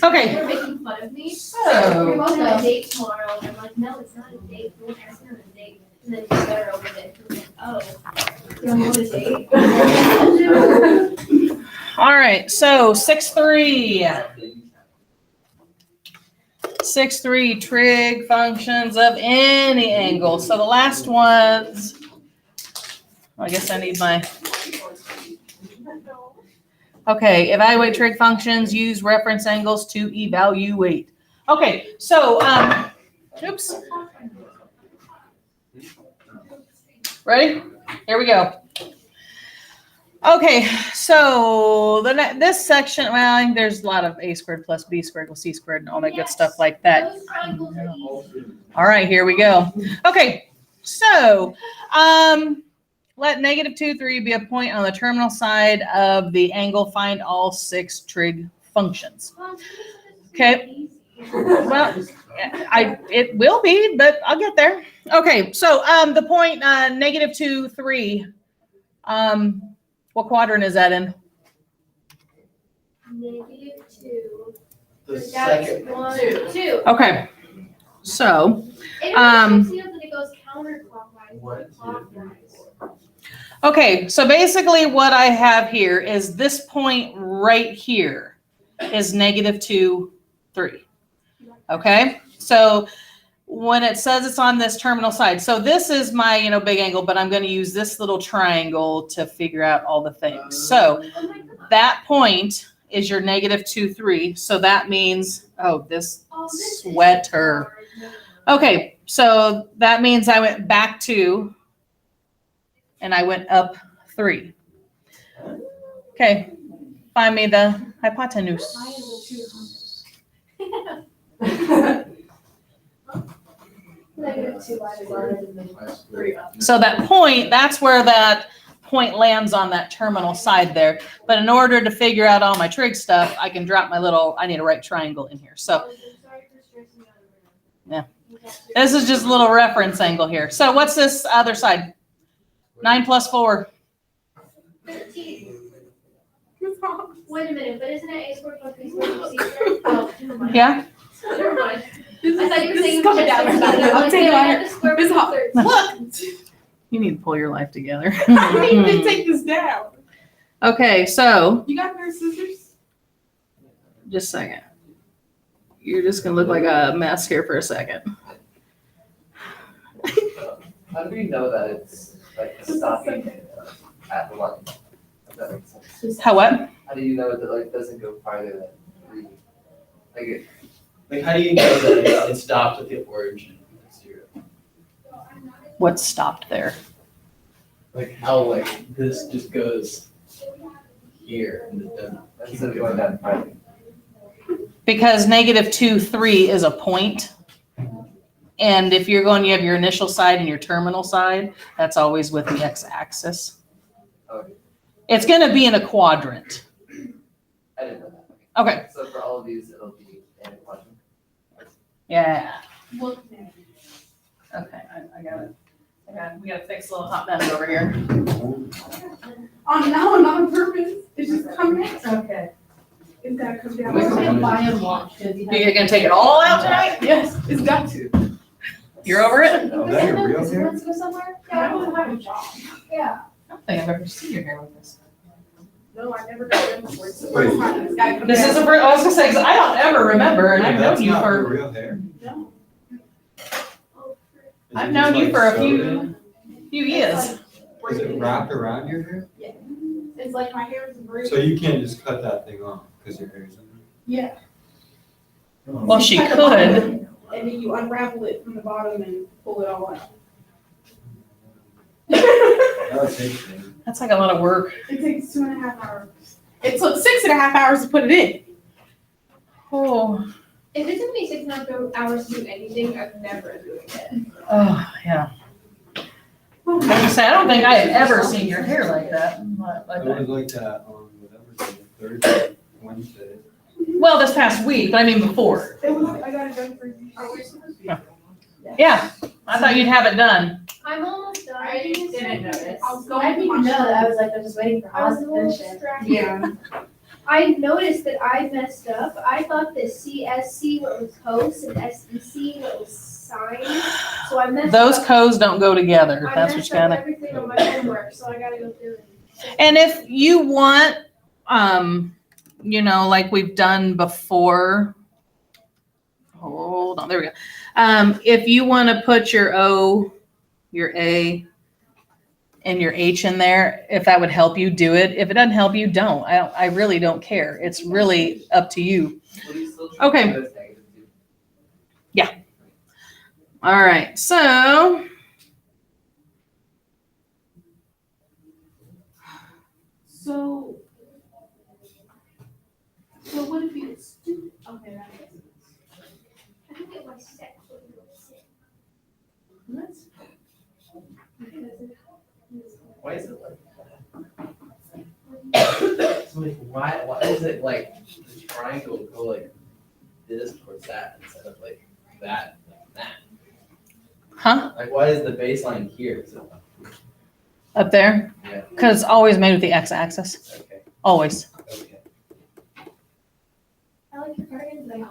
Okay. They're making fun of me. You're So, going on a date tomorrow, and I'm like, no, it's not a date. Don't ask me on a date. And then you start over it. I'm like, oh, you're on a date? all right. So 6-3. 6-3 trig functions of any angle. So the last ones, I guess I need my, okay, evaluate trig functions, use reference angles to evaluate. Okay, so, oops. Ready? Here we go. Okay, so this section, well, there's a lot of a squared plus b squared equals c squared and all that good stuff like that. Those triangles are easy. All right, here we go. Okay, so let -2, 3 be a point on the terminal side of the angle. Find all 6 trig functions. Okay. Well, it will be, but I'll get there. Okay, so the point -2, 3. What quadrant is that in? -2. The That's second. 1, 2. Okay, so It actually that it goes counterclockwise. One, two, Clockwise. okay, so basically what I have here is this point right here is -2, 3. Okay, so when it says it's on this terminal side, so this is my, big angle, but I'm going to use this little triangle to figure out all the things. So Oh my God. that point is your -2, 3. So that means, this Oh, this is sweater. hard. Okay, so that means I went back 2 and I went up 3. Okay, find me the hypotenuse. So that point, that's where that point lands on that terminal side there. But in order to figure out all my trig stuff, I can drop I need a right triangle in here. So Yeah. this is just a little reference angle here. So what's this other side? 9 + 4. 13. Wait a minute, but isn't it a squared plus b squared equals c squared? Oh, never mind. Yeah? Never mind. I thought you were saying coming down. I'm taking taking the square root of 13. Look, You need to pull your life together. I need to take this down. Okay, so You got their scissors? just a second. You're just gonna look like a mess here for a second. How do we know that it's like stopping at 1? If that makes sense. How what? How do you know that like doesn't go farther than 3? Like Like, how do you know that it stopped at the origin of 0? What stopped there? Like, how, like, this just goes here and it doesn't keep instead of going going down farther. Because -2, 3 is a point. And if you have your initial side and your terminal side, that's always with the x-axis. Okay. It's gonna be in a quadrant. I didn't know that. Okay, So for all of these, it'll be in a quadrant. yeah. Look. Okay, I got it. We gotta fix a little hot mess over here. Oh, no, not on purpose. It's just coming out. Okay. It's gotta come down. We're gonna buy You're gonna take it all out tonight? Yes, it's got to. You're over it? Is that your real hair? Let's go somewhere? I don't have a job. Yeah. I don't think I've ever seen your hair like this. No, I never got them before. It's the Wait. first time this guy comes This is down. the first, I was gonna say, 'cause I don't ever remember, and I've That's known you not your for, real hair? No. Is I've it known just, you like, for a sewed few years. in? Is it wrapped around your hair? It's like my hair is a braid. So you can't just cut that thing off because your hair's in Yeah. Well, she Cut the could. bottom, and then you unravel it from the bottom and pull it all out. there. That would take things. That's like a lot of work. It takes 2.5 hours. It took 6.5 hours to put it in. Oh, If it took me 6.5 hours to do anything, I'm never doing it. oh, yeah. I was gonna say, I don't think I have ever seen your hair like that. It was like that on whatever day, Thursday, Wednesday. Well, this past week, but I mean before. It was, I got it done for you. Are we supposed to be? Yeah, I thought you'd have it done. I'm almost done. I didn't notice. I was I going didn't to even my know that. I was like, I'm just waiting for I was Oz a to little finish it. distracted. Yeah. I noticed that I messed up. I thought that CSC what was cos and SEC what was sine. So I messed Those up. codes don't go together. I That's what messed you up gotta. everything on my homework, so I gotta go through it. And if you want, like we've done before, hold on, there we go. If you want to put your O, your A, and your H in there, if that would help you, do it. If it doesn't help you, don't. I really don't care. It's really up to you. What do you still Okay. treat it as negative two? All right, so So what if you get stupid? Okay, that makes sense. I think it was six. That's Why is it like that? So like, why is it like the triangle go like this towards that instead of like that, like that? huh? Like, why is the baseline here? So, Up there? Yeah. Because it's always made with the x-axis. okay, Always. okay. I like your cardigan, but I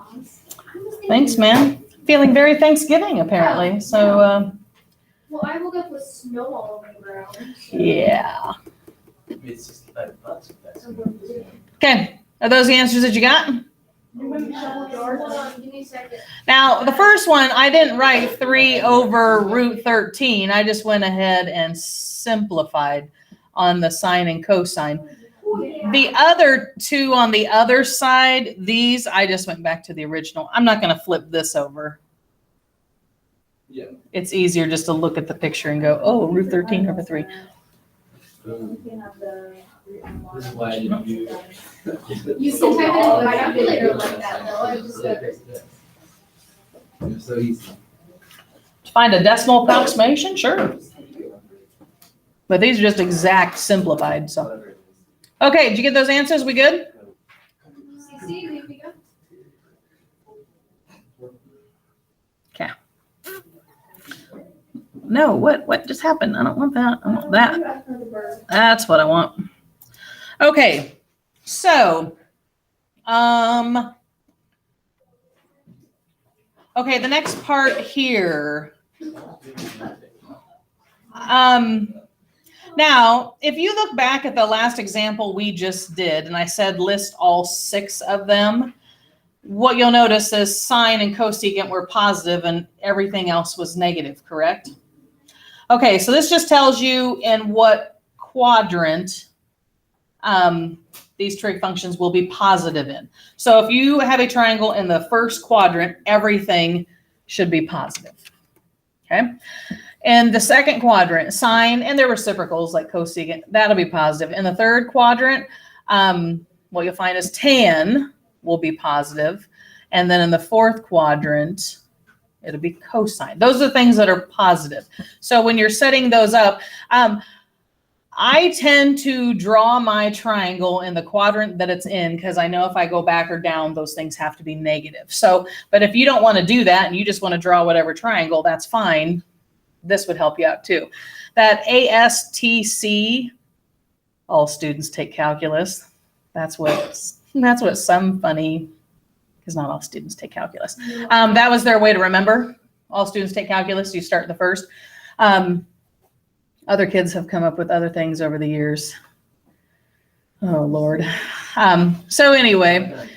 Thanks, man. Feeling very Thanksgiving, apparently. So, Well, I woke up with snow all over the ground. So. yeah. It's just like nuts. Okay. Are those the answers that you got? you wouldn't shovel yours. Hold on, give me a second. Now, the first one, I didn't write 3 over root 13. I just went ahead and simplified on the sine and cosine. The other two on the other side, these, I just went back to the original. I'm not going to flip this over. Yeah. It's easier just to look at the picture and go, oh, root 13 over 3. This is why you. You can type it in the calculator like that, though. I just It's so easy. To find a decimal approximation, sure. But these are just exact simplified, so. Whatever it is. Okay, did you get those answers? We good? CC, here we go. No, what just happened? I don't want that. I want that. That's what I want. Okay, so, okay, the next part here. Now, if you look back at the last example we just did, and I said list all 6 of them, what you'll notice is sine and cosecant were positive and everything else was negative, correct? Okay, so this just tells you in what quadrant these trig functions will be positive in. So if you have a triangle in the first quadrant, everything should be positive. Okay. And the second quadrant, sine and their reciprocals like cosecant, that'll be positive. In the third quadrant, what you'll find is tan will be positive. And then in the fourth quadrant, it'll be cosine. Those are things that are positive. So when you're setting those up, I tend to draw my triangle in the quadrant that it's in because I know if I go back or down, those things have to be negative. So, but if you don't want to do that and you just want to draw whatever triangle, that's fine. This would help you out too. That ASTC, all students take calculus. That's what some funny, because not all students take calculus. That was their way to remember. All students take calculus. You start in the first. Other kids have come up with other things over the years. Oh, Lord. So anyway,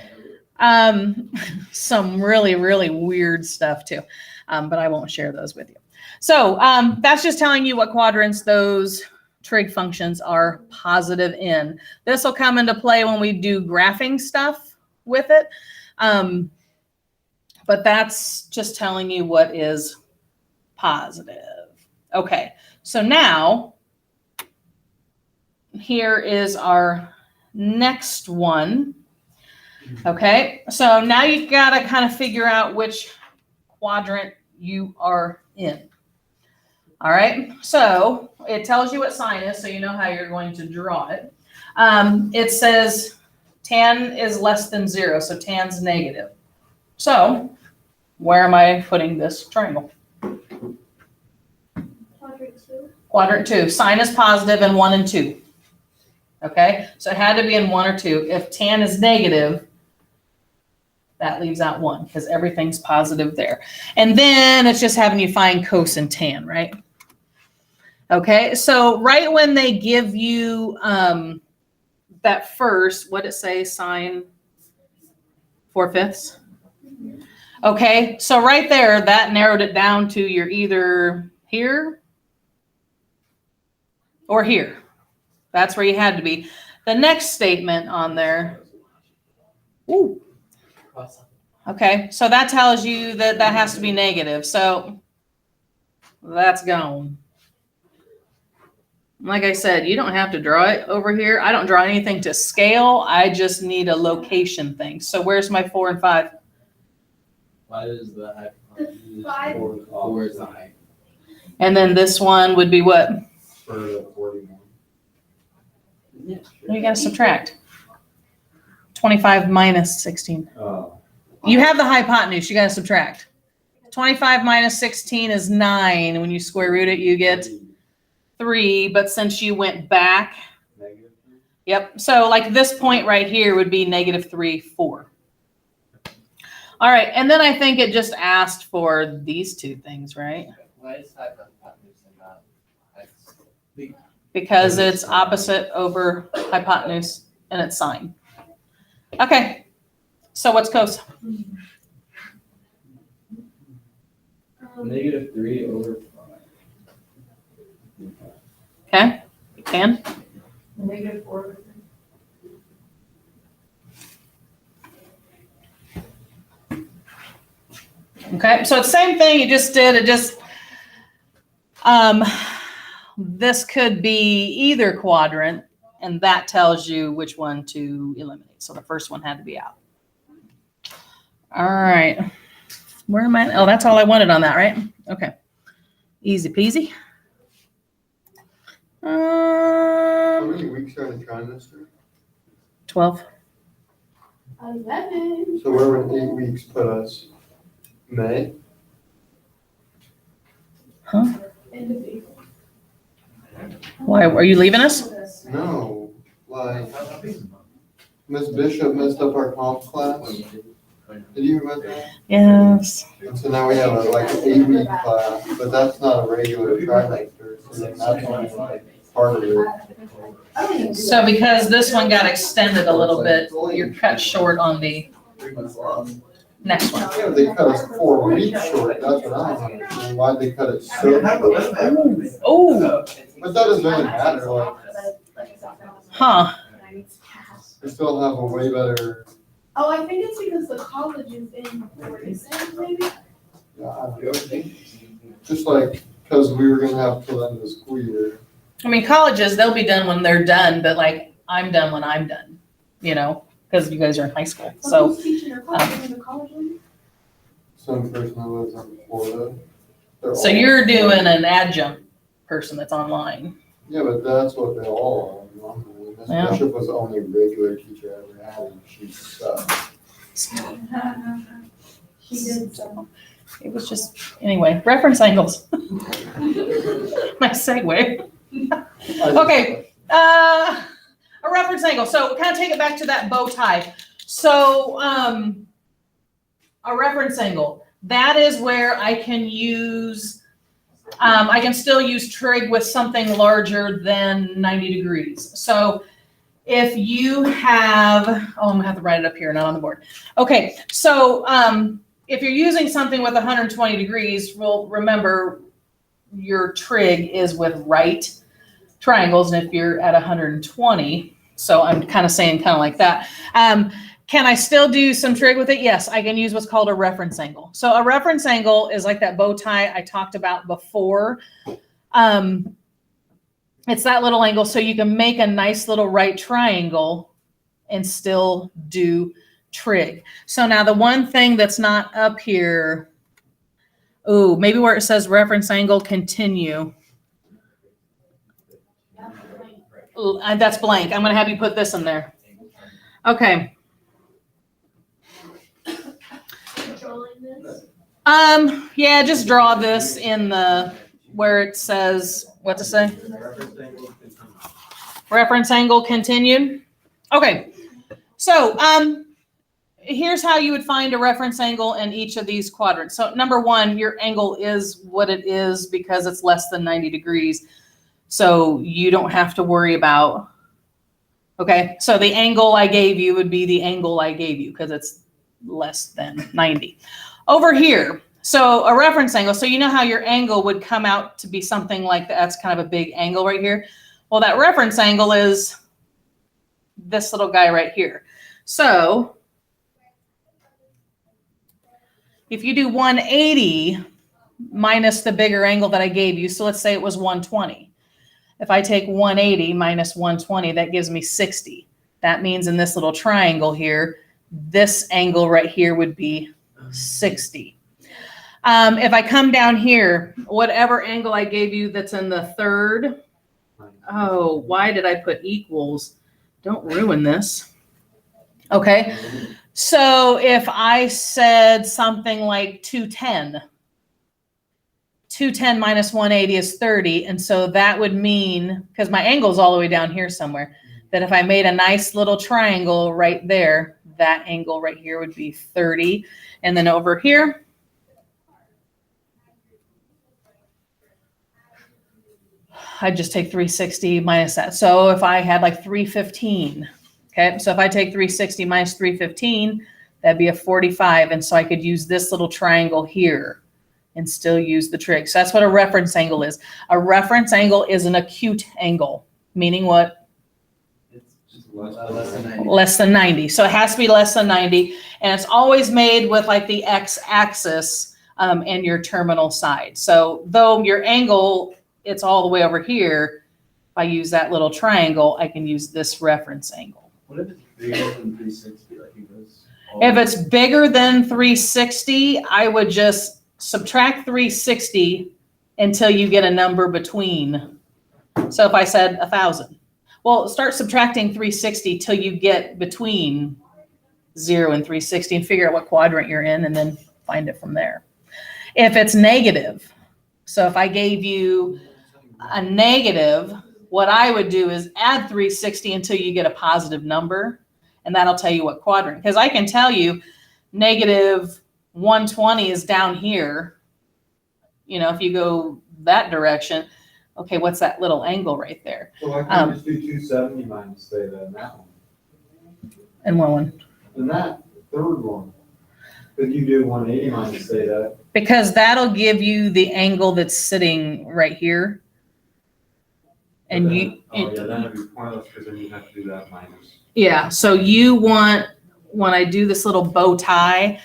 some really, really weird stuff too. But I won't share those with you. So that's just telling you what quadrants those trig functions are positive in. This will come into play when we do graphing stuff with it. But that's just telling you what is positive. Okay, so now here is our next one. Okay, so now you've got to kind of figure out which quadrant you are in. All right, so it tells you what sine is, so you know how you're going to draw it. It says tan is less than 0, so tan's negative. So where am I putting this triangle? Quadrant 2. Quadrant 2. Sine is positive in 1 and 2. Okay, so it had to be in one or two. If tan is negative, that leaves out one because everything's positive there. And then it's just having you find cos and tan, right? Okay, so right when they give you that first, what did it say, sine 4/5? Okay, so right there, that narrowed it down to you're either here or here. That's where you had to be. The next statement on there, ooh, okay, so that tells you that that has to be negative. So that's gone. Like I said, you don't have to draw it over here. I don't draw anything to scale. I just need a location thing. So where's my 4 and 5? Why is the hypotenuse Five. Four is the height. And then this one would be what? for the 41? Yeah, You gotta subtract. 25 minus 16. Oh. You have the hypotenuse, you gotta subtract. 25 minus 16 is 9. When you square root it, you get 3. But since you went back, Negative 3? yep. So like this point right here would be -3, 4. All right, and then I think it just asked for these two things, right? Why is hypotenuse and not x? Because it's opposite over hypotenuse and it's sine. Okay, so what's cos? Negative 3 over 5. Okay, you can. -4. Okay, so it's the same thing you just did. It just, this could be either quadrant, and that tells you which one to eliminate. So the first one had to be out. All right. Where am I? Oh, that's all I wanted on that, right? Okay. Easy peasy. How many weeks are in the trimester? 12. 11. So where would 8 weeks put us? May? Huh? End of April. Why, are you leaving us? No, like, Miss Bishop messed up our comp class. Did you remember that? Yes. And so now we have like an 8-week class, but that's not a regular trimester, so then that's only like part of it. So because this one got extended a little bit, you're cut short on the next one. Yeah, they cut us 4 weeks short, that's what I don't understand, why'd they cut it so short? Oh, But that doesn't really matter, like, huh. we still have a way better, Oh, I think it's because the college is in 46, maybe? yeah, I don't know. Just like, cause we were gonna have till the end of the school year. I mean, colleges, they'll be done when they're done, but like, I'm done when I'm done, you know, because you guys are in high school. So, Who's teaching or college in the college one? Some person who lives in Florida. They're so all- you're doing an adjunct person that's online. Yeah, but that's what they all are normally. Miss Yeah. Bishop was the only regular teacher I ever had, and she sucked. She did so. It was just, anyway, reference angles. Nice segue. Okay, a reference angle. So kind of take it back to that bow tie. So, a reference angle, that is where I can use, I can still use trig with something larger than 90 degrees. So if you have, oh, I'm gonna have to write it up here, not on the board. Okay, so if you're using something with 120 degrees, well, remember your trig is with right triangles, and if you're at 120, so I'm kind of saying kind of like that. Can I still do some trig with it? Yes, I can use what's called a reference angle. So a reference angle is like that bow tie I talked about before. It's that little angle, so you can make a nice little right triangle and still do trig. So now the one thing that's not up here, oh, maybe where it says reference angle continue. That's blank. I'm gonna have you put this in there. Okay. Controlling this. Yeah, just draw this in the, where it says, what's it say? Reference angle continued. Okay, so here's how you would find a reference angle in each of these quadrants. So number one, your angle is what it is because it's less than 90 degrees. So you don't have to worry about, okay, so the angle I gave you would be the angle I gave you because it's less than 90. Over here, so a reference angle, so you know how your angle would come out to be something like that. That's kind of a big angle right here. Well, that reference angle is this little guy right here. So if you do 180 minus the bigger angle that I gave you, so let's say it was 120. If I take 180 minus 120, that gives me 60. That means in this little triangle here, this angle right here would be 60. If I come down here, whatever angle I gave you that's in the third, oh, why did I put equals? Don't ruin this. Okay, so if I said something like 210, 210 minus 180 is 30. And so that would mean, because my angle is all the way down here somewhere, that if I made a nice little triangle right there, that angle right here would be 30. And then over here, I'd just take 360 minus that. So if I had like 315, okay, so if I take 360 minus 315, that'd be a 45. And so I could use this little triangle here and still use the trig. So that's what a reference angle is. A reference angle is an acute angle, meaning what? It's just less than 90. Less than 90. So it has to be less than 90. And it's always made with like the x-axis and your terminal side. So though your angle, it's all the way over here, if I use that little triangle, I can use this reference angle. What if it's bigger than 360, like it goes? If it's bigger than 360, I would just subtract 360 until you get a number between. So if I said 1,000, well, start subtracting 360 till you get between 0 and 360 and figure out what quadrant you're in and then find it from there. If it's negative, so if I gave you a negative, what I would do is add 360 until you get a positive number, and that'll tell you what quadrant. Because I can tell you negative 120 is down here. You know, if you go that direction, okay, what's that little angle right there? So why can't you just do 270 minus theta in that one? And one. In that third one, could you do 180 minus theta? Because that'll give you the angle that's sitting right here. And But you, then- oh yeah, then it'd be pointless because then you have to do that minus. yeah, so you want, when I do this little bow tie,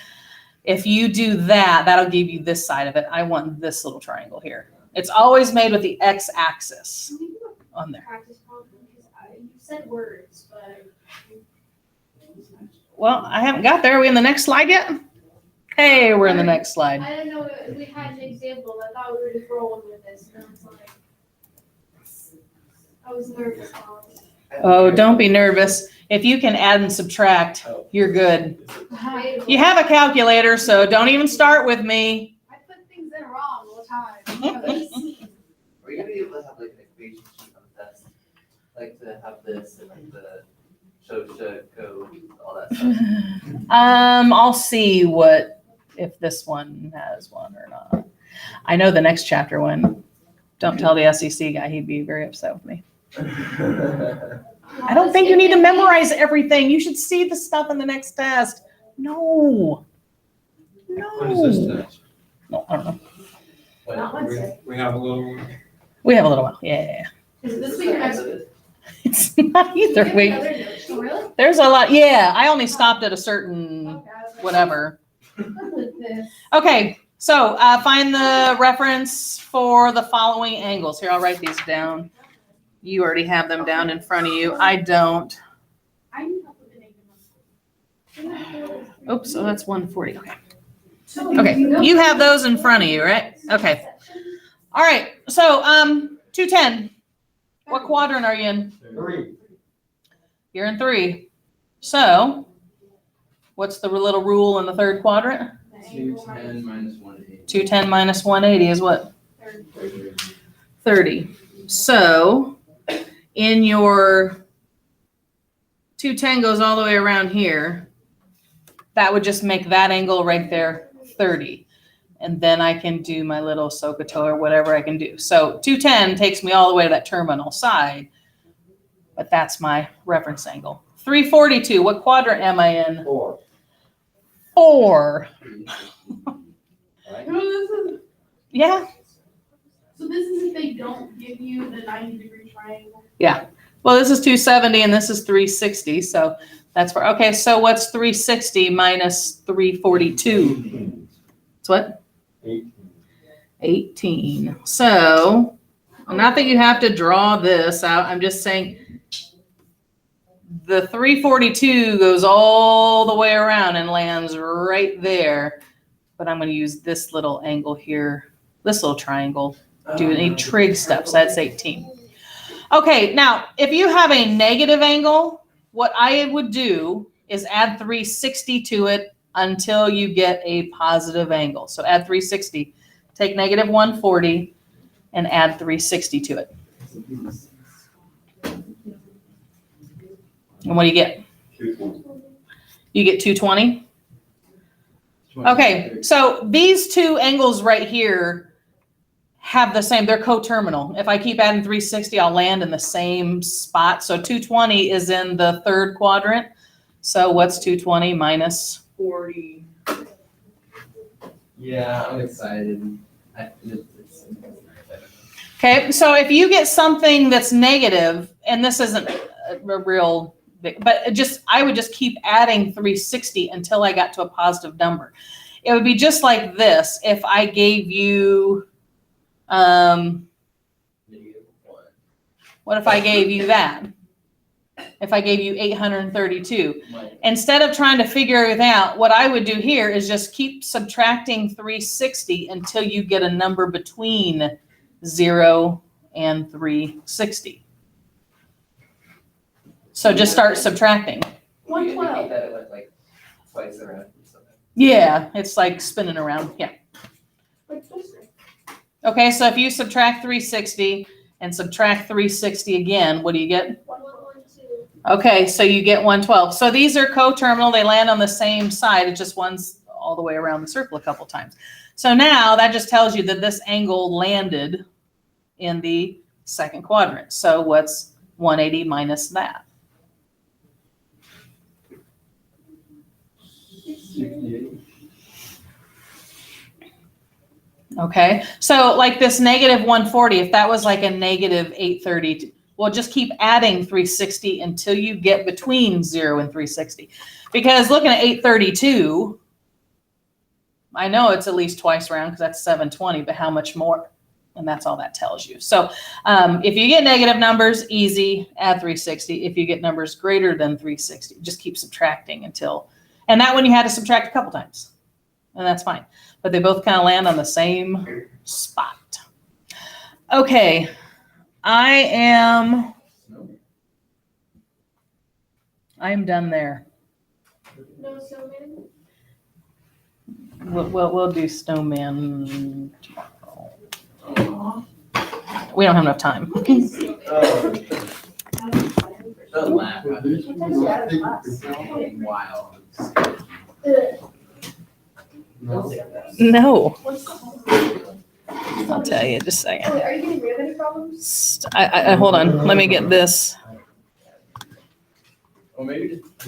if you do that, that'll give you this side of it. I want this little triangle here. It's always made with the x-axis Can we do on a there. practice problem? Because you said words, but. Well, I haven't got there. Are we in the next slide yet? Hey, we're in the next slide. I didn't know if we had an example. I thought we were just rolling with this. And I was like, I was nervous. Oh, don't be nervous. If you can add and subtract, you're good. You have a calculator, so don't even start with me. I put things in wrong all the time. Are we gonna be able to have like an equation sheet on the test? Like to have this and like the show code, all that stuff? I'll see what, if this one has one or not. I know the next chapter one. Don't tell the SEC guy, he'd be very upset with me. I don't think you need to memorize everything. You should see the stuff in the next test. No. What is this No. next? No, I don't know. Not Wednesday. We have a little. We have a little while. Yeah. Is it this week or next week? It's not either week. Oh, really? There's a lot. Yeah, I only stopped at a certain whatever. This. Okay, so find the reference for the following angles. Here, I'll write these down. You already have them down in front of you. I don't. I need help with the negative. Oops, so that's 140. Okay. Okay, you have those in front of you, right? Okay. All right, so 210. What quadrant are you in? 3. You're in 3. So what's the little rule in the third quadrant? 210 minus 180. 210 minus 180 is what? 30. So in your 210 goes all the way around here, that would just make that angle right there 30. And then I can do my little SOHCAHTOA or whatever I can do. So 210 takes me all the way to that terminal side, but that's my reference angle. 342, what quadrant am I in? 4. 4. Right? No, this is, Yeah. so this is if they don't give you the 90-degree triangle. Well, this is 270 and this is 360. So that's for, okay, so what's 360 minus 342? It's what? 18. 18. So, not that you have to draw this out, I'm just saying the 342 goes all the way around and lands right there. But I'm going to use this little angle here, this little triangle, do any trig stuff. So that's 18. Okay, now if you have a negative angle, what I would do is add 360 to it until you get a positive angle. So add 360, take negative 140 and add 360 to it. And what do you get? 220. You get 220? Okay, so these two angles right here have the same, they're coterminal. If I keep adding 360, I'll land in the same spot. So 220 is in the third quadrant. So what's 220 minus 40? Yeah, I'm excited. Okay, so if you get something that's negative, and this isn't a real big, but I would just keep adding 360 until I got to a positive number. It would be just like this if I gave you, what if I gave you that? If I gave you 832. Instead of trying to figure everything out, what I would do here is just keep subtracting 360 until you get a number between 0 and 360. So just start subtracting. Would you indicate 112. that it went like twice around or something? Yeah, it's like spinning around. Yeah. Like this. Okay, so if you subtract 360 and subtract 360 again, what do you get? 112. Okay, so you get 112. So these are coterminal. They land on the same side. It's just one's all the way around the circle a couple times. So now that just tells you that this angle landed in the second quadrant. So what's 180 minus that? 68. Okay, so like this negative 140, if that was like a negative 830, well, just keep adding 360 until you get between 0 and 360. Because looking at 832, I know it's at least twice around because that's 720, but how much more? And that's all that tells you. So if you get negative numbers, easy, add 360. If you get numbers greater than 360, just keep subtracting until, and that one you had to subtract a couple times. And that's fine. But they both kind of land on the same spot. Okay, I am done there. No snowman? We'll do snowman tomorrow. We don't have enough time. Don't laugh. Wow. No. I'll tell you just a second. Are you getting rid of any problems? I hold on. Let me get this. Or maybe just